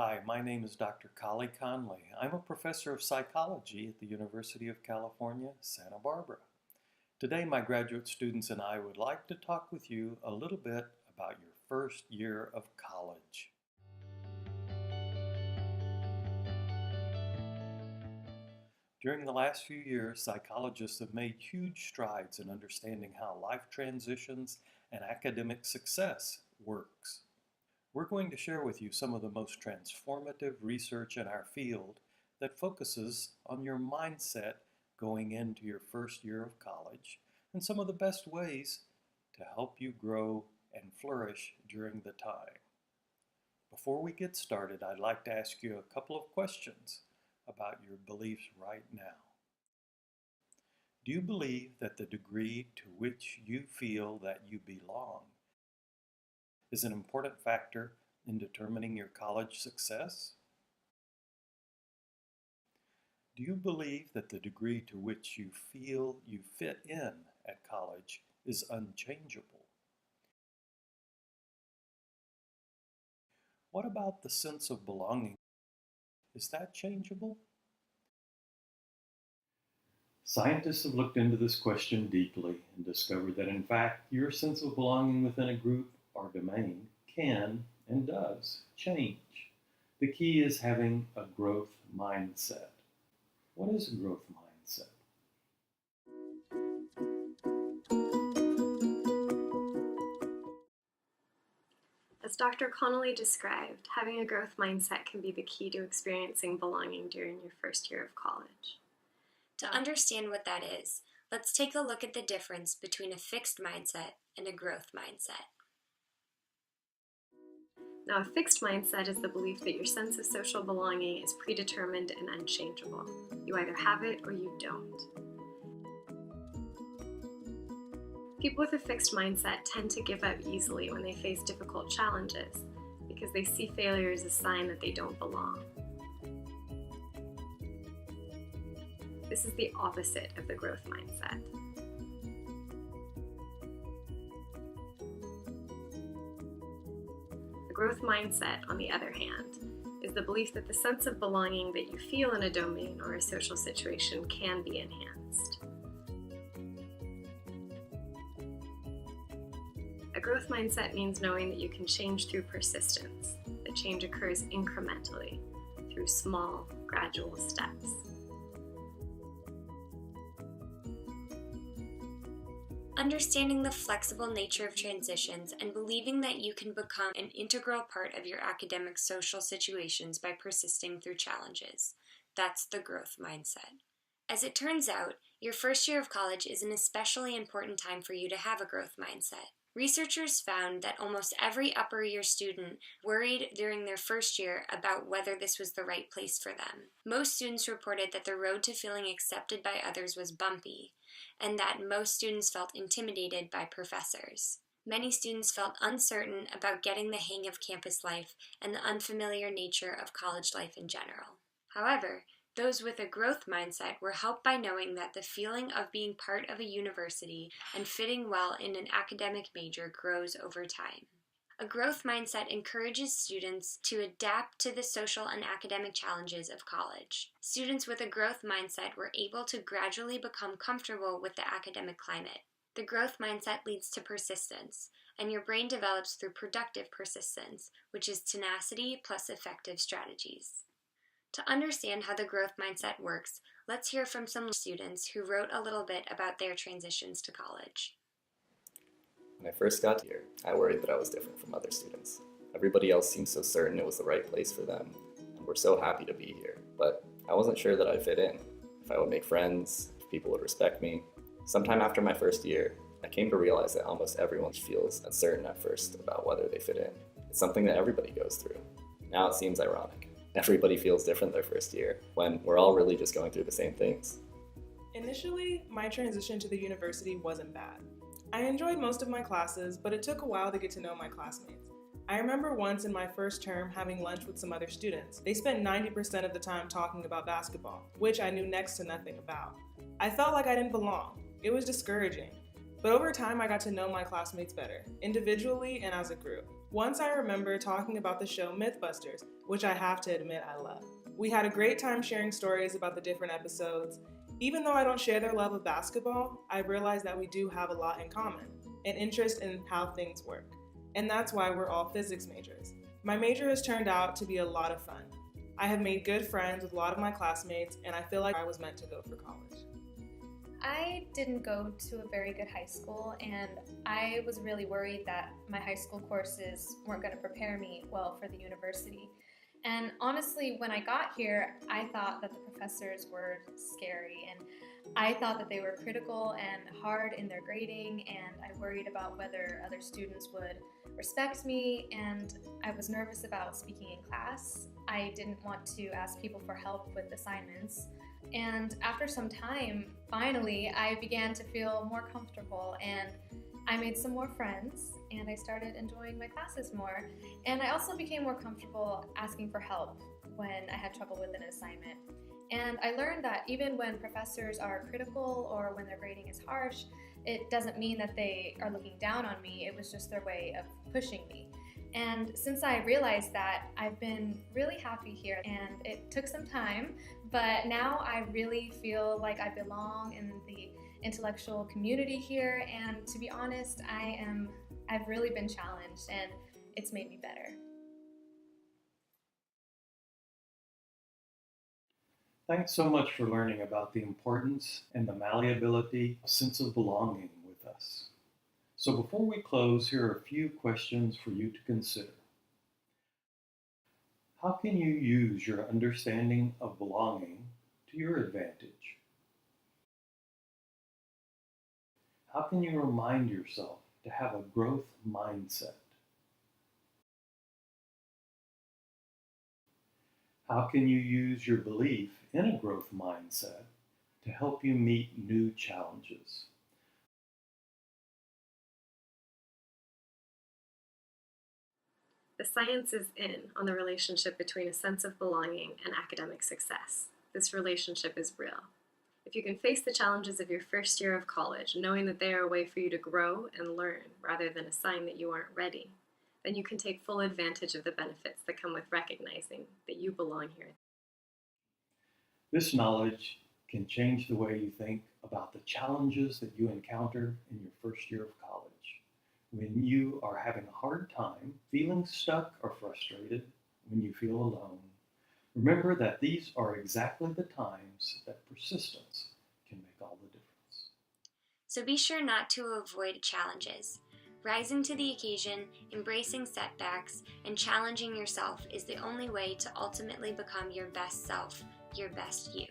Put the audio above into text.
Hi, my name is Dr. Collie Conley. I'm a professor of psychology at the University of California, Santa Barbara. Today, my graduate students and I would like to talk with you a little bit about your first year of college. During the last few years, psychologists have made huge strides in understanding how life transitions and academic success works. We're going to share with you some of the most transformative research in our field that focuses on your mindset going into your first year of college and some of the best ways to help you grow and flourish during the time. Before we get started, I'd like to ask you a couple of questions about your beliefs right now. Do you believe that the degree to which you feel that you belong is an important factor in determining your college success? Do you believe that the degree to which you feel you fit in at college is unchangeable? What about the sense of belonging? Is that changeable? Scientists have looked into this question deeply and discovered that in fact your sense of belonging within a group or domain can and does change. The key is having a growth mindset. What is a growth mindset? As Dr. Connolly described, having a growth mindset can be the key to experiencing belonging during your first year of college. To understand what that is, let's take a look at the difference between a fixed mindset and a growth mindset. Now, a fixed mindset is the belief that your sense of social belonging is predetermined and unchangeable. You either have it or you don't. People with a fixed mindset tend to give up easily when they face difficult challenges because they see failure as a sign that they don't belong. This is the opposite of the growth mindset. The growth mindset, on the other hand, is the belief that the sense of belonging that you feel in a domain or a social situation can be enhanced. A growth mindset means knowing that you can change through persistence, that change occurs incrementally, through small, gradual steps. Understanding the flexible nature of transitions and believing that you can become an integral part of your academic social situations by persisting through challenges. That's the growth mindset. As it turns out, your first year of college is an especially important time for you to have a growth mindset. Researchers found that almost every upper year student worried during their first year about whether this was the right place for them. Most students reported that the road to feeling accepted by others was bumpy, and that most students felt intimidated by professors. Many students felt uncertain about getting the hang of campus life and the unfamiliar nature of college life in general. However, those with a growth mindset were helped by knowing that the feeling of being part of a university and fitting well in an academic major grows over time. A growth mindset encourages students to adapt to the social and academic challenges of college. Students with a growth mindset were able to gradually become comfortable with the academic climate. The growth mindset leads to persistence, and your brain develops through productive persistence, which is tenacity plus effective strategies. To understand how the growth mindset works, let's hear from some students who wrote a little bit about their transitions to college. When I first got here, I worried that I was different from other students. Everybody else seemed so certain it was the right place for them, and were so happy to be here. But I wasn't sure that I'd fit in, if I would make friends, if people would respect me. Sometime after my first year, I came to realize that almost everyone feels uncertain at first about whether they fit in. It's something that everybody goes through. Now it seems ironic. Everybody feels different their first year, when we're all really just going through the same things. Initially, my transition to the university wasn't bad. I enjoyed most of my classes, but it took a while to get to know my classmates. I remember once in my first term having lunch with some other students. They spent 90% of the time talking about basketball, which I knew next to nothing about. I felt like I didn't belong. It was discouraging. But over time, I got to know my classmates better, individually and as a group. Once I remember talking about the show Mythbusters, which I have to admit I love. We had a great time sharing stories about the different episodes. Even though I don't share their love of basketball, I realized that we do have a lot in common, an interest in how things work. And that's why we're all physics majors. My major has turned out to be a lot of fun. I have made good friends with a lot of my classmates, and I feel like I was meant to go for college. I didn't go to a very good high school, and I was really worried that my high school courses weren't going to prepare me well for the university. And honestly, when I got here, I thought that the professors were scary, and I thought that they were critical and hard in their grading, and I worried about whether other students would respect me, and I was nervous about speaking in class. I didn't want to ask people for help with assignments. And after some time, finally, I began to feel more comfortable, and I made some more friends, and I started enjoying my classes more. And I also became more comfortable asking for help when I had trouble with an assignment. And I learned that even when professors are critical or when their grading is harsh, it doesn't mean that they are looking down on me. It was just their way of pushing me. And since I realized that, I've been really happy here, and it took some time, but now I really feel like I belong in the intellectual community here, and to be honest, I've really been challenged, and it's made me better. Thanks so much for learning about the importance and the malleability of sense of belonging with us. So before we close, here are a few questions for you to consider. How can you use your understanding of belonging to your advantage? How can you remind yourself to have a growth mindset? How can you use your belief in a growth mindset to help you meet new challenges? The science is in on the relationship between a sense of belonging and academic success. This relationship is real. If you can face the challenges of your first year of college, knowing that they are a way for you to grow and learn rather than a sign that you aren't ready, then you can take full advantage of the benefits that come with recognizing that you belong here. This knowledge can change the way you think about the challenges that you encounter in your first year of college. When you are having a hard time, feeling stuck or frustrated, when you feel alone, remember that these are exactly the times that persistence can make all the difference. So be sure not to avoid challenges. Rising to the occasion, embracing setbacks, and challenging yourself is the only way to ultimately become your best self, your best you.